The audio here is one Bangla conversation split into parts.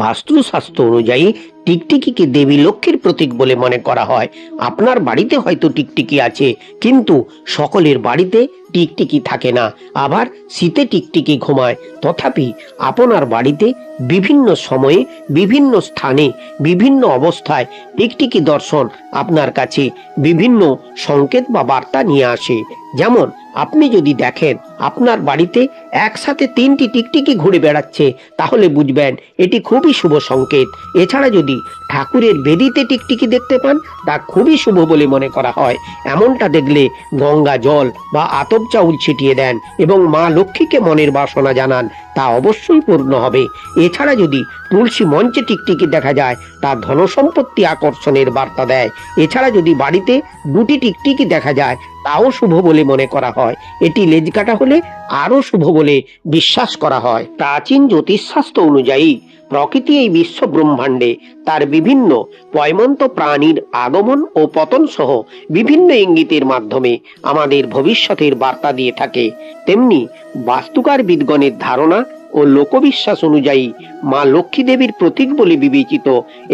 বাস্তুশাস্ত্র অনুযায়ী টিকটিকিকে দেবী লক্ষ্মীর প্রতীক বলে মনে করা হয়। আপনার বাড়িতে হয়তো টিকটিকি আছে, কিন্তু সকলের বাড়িতে টিকটিকি থাকে না। আবার শীতে টিকটিকি ঘুমায়। তথাপি আপনার বাড়িতে বিভিন্ন সময়ে, বিভিন্ন স্থানে, বিভিন্ন অবস্থায় টিকটিকি দর্শন আপনার কাছে বিভিন্ন সংকেত বা বার্তা নিয়ে আসে। যেমন আপনি যদি দেখেন আপনার বাড়িতে একসাথে 3টি টিকটিকি ঘুরে বেড়াচ্ছে, তাহলে বুঝবেন এটি খুবই শুভ সংকেত। এছাড়া যদি ঠাকুরের বেদিতে টিকটিকি দেখতে পান, তা খুবই শুভ বলে মনে করা হয়। এমনটা দেখলে গঙ্গা জল বা আতপ চাউল ছিটিয়ে দেন এবং মা লক্ষ্মীকে মনের বাসনা জানান, তা অবশ্যই পূর্ণ হবে। এছাড়া যদি তুলসী মঞ্চে টিকটিকি দেখা যায়, তা ধনসম্পত্তি আকর্ষণের বার্তা দেয়। এছাড়া যদি বাড়িতে 2টি টিকটিকি দেখা যায়, তাও শুভ বলে মনে করা হয়। এটি লেজ কাটা হলে আরো শুভ বলে বিশ্বাস করা হয়। প্রাচীন জ্যোতিষশাস্ত্র অনুযায়ী প্রকৃতি এই বিশ্ব ব্রহ্মাণ্ডে তার বিভিন্ন পয়মন্ত প্রাণীর আগমন ও পতন সহ বিভিন্ন ইঙ্গিতের মাধ্যমে আমাদের ভবিষ্যতের বার্তা দিয়ে থাকে। তেমনি বাস্তুকার বিদগণের ধারণা ও লোকবিশ্বাস অনুযায়ী মা লক্ষ্মী দেবীর প্রতীক বলে বিবেচিত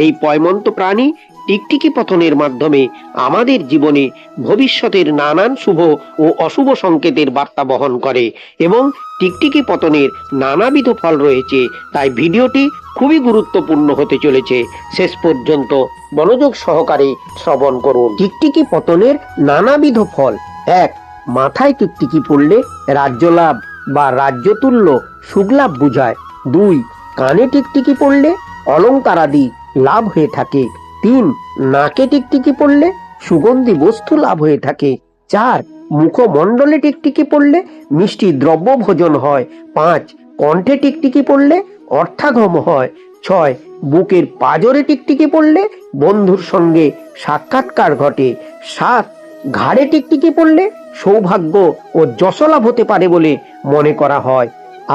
এই পয়মন্ত প্রাণী টিকটিকি পতনের মাধ্যমে আমাদের জীবনে ভবিষ্যতের নানান শুভ ও অশুভ সংকেতের বার্তা বহন করে এবং টিকটিকি পতনের নানাবিধ ফল রয়েছে। তাই ভিডিওটি খুবই গুরুত্বপূর্ণ হতে চলেছে। শেষ পর্যন্ত মনোযোগ সহকারে শ্রবণ করুন। টিকটিকি পতনের নানাবিধ ফল। 1. মাথায় টিকটিকি পড়লে রাজ্য লাভ বা রাজ্যতুল্য সুখলাভ বুঝায়। 2. কানে টিকটিকি পড়লে অলঙ্কারাদি লাভ হয়ে থাকে। 3. নাকে টিকটিকি পড়লে সুগন্ধি বস্তু লাভ হয়ে থাকে। 4. মুখমণ্ডলে টিকটিকি পড়লে মিষ্টি দ্রব্য ভোজন হয়। 5. কণ্ঠে টিকটিকি পড়লে অর্থাগম হয়। 6. বুকের পাঁজরে টিকটিকি পড়লে বন্ধুর সঙ্গে সাক্ষাৎকার ঘটে। 7. ঘাড়ে টিকটিকি পড়লে সৌভাগ্য ও যশলাভ হতে পারে বলে মনে করা হয়।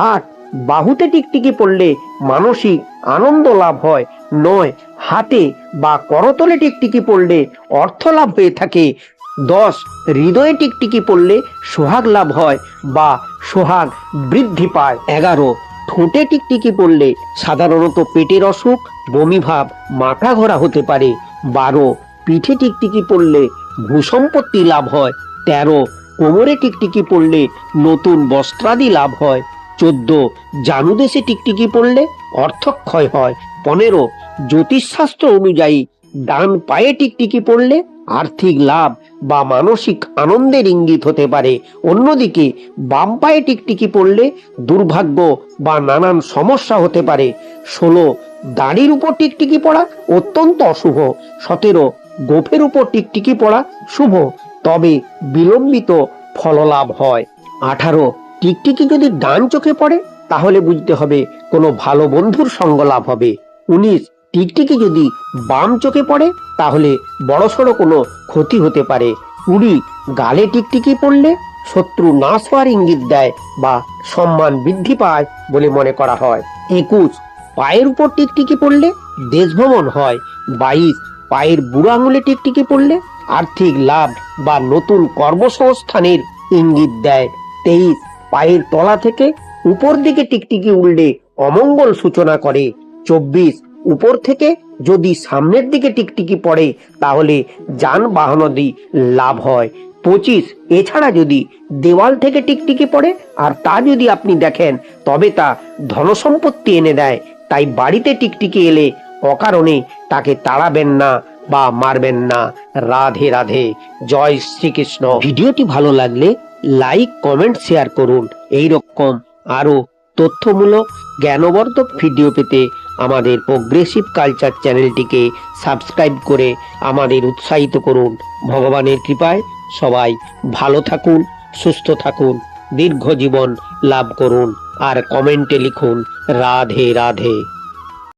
8. বাহুতে টিকটিকি পড়লে মানসিক আনন্দ লাভ হয়। 9. হাতে বা করতলে টিকটিকি পড়লে অর্থ লাভ হয়ে থাকে। 10. হৃদয়ে টিকটিকি পড়লে সোহাগ লাভ হয় বা সোহাগ বৃদ্ধি পায়। 11. ঠোঁটে টিকটিকি পড়লে সাধারণত পেটের অসুখ, বমি ভাব, মাথা ঘোরা হতে পারে। 12. পিঠে টিকটিকি পড়লে ভূসম্পত্তি লাভ হয়। 13. কোমরে টিকটিকি পড়লে নতুন বস্ত্রাদি লাভ হয়। 14. জানুদেশে টিকটিকি পড়লে অর্থক্ষয় হয়। 15. জ্যোতিষশাস্ত্র অনুযায়ী ডান পায়ে টিকটিকি পড়লে আর্থিক লাভ বা মানসিক আনন্দের ইঙ্গিত হতে পারে। অন্যদিকে বাম পায়ে টিকটিকি পড়লে দুর্ভাগ্য বা নানান সমস্যা হতে পারে। 16. দাড়ির উপর টিকটিকি পড়া অত্যন্ত অশুভ। 17. গোফের উপর টিকটিকি পড়া শুভ, তবে বিলম্বিত ফললাভ হয়। 18. টিকটিকি যদি ডান চোখে পড়ে, তাহলে বুঝতে হবে কোনো ভালো বন্ধুর সঙ্গ লাভ হবে। 19. টিকটিকি যদি বাম চোখে পড়ে, তাহলে বড়সড় কোনো ক্ষতি হতে পারে। 20. গালে টিকটিকি পড়লে শত্রু নাশ হওয়ার ইঙ্গিত দেয় বা সম্মান বৃদ্ধি পায় বলে মনে করা হয়। 21. পায়ের উপর টিকটিকি পড়লে দেশ ভ্রমণ হয়। 22. পায়ের বুড়ো আঙুলে টিকটিকি পড়লে আর্থিক লাভ বা নতুন কর্মসংস্থানের ইঙ্গিত দেয়। 23. পায়ের তলা থেকে উপর দিকে টিকটিকি উড়লে অমঙ্গল সূচনা করে। 24. উপর থেকে যদি সামনের দিকে টিকটিকি পড়ে, তাহলে যানবাহনাদি লাভ হয়। 25. এছাড়া যদি দেওয়াল থেকে টিকটিকি পড়ে আর তা যদি আপনি দেখেন, তবে তা ধনসম্পত্তি এনে দেয়। তাই বাড়িতে টিকটিকি এলে অকারণে তাকে তাড়াবেন না বা মারবেন না। রাধে রাধে। জয় শ্রীকৃষ্ণ। ভিডিওটি ভালো লাগলে লাইক, কমেন্ট, শেয়ার করুন। এই রকম আরো তথ্যমূলক জ্ঞানবর্ধক ভিডিও পেতে আমাদের প্রোগ্রেসিভ কালচার চ্যানেলটিকে সাবস্ক্রাইব করে আমাদের উৎসাহিত করুন। ভগবানের কৃপায় সবাই ভালো থাকুন, সুস্থ থাকুন, দীর্ঘ জীবন লাভ করুন। আর কমেন্টে লিখুন রাধে রাধে।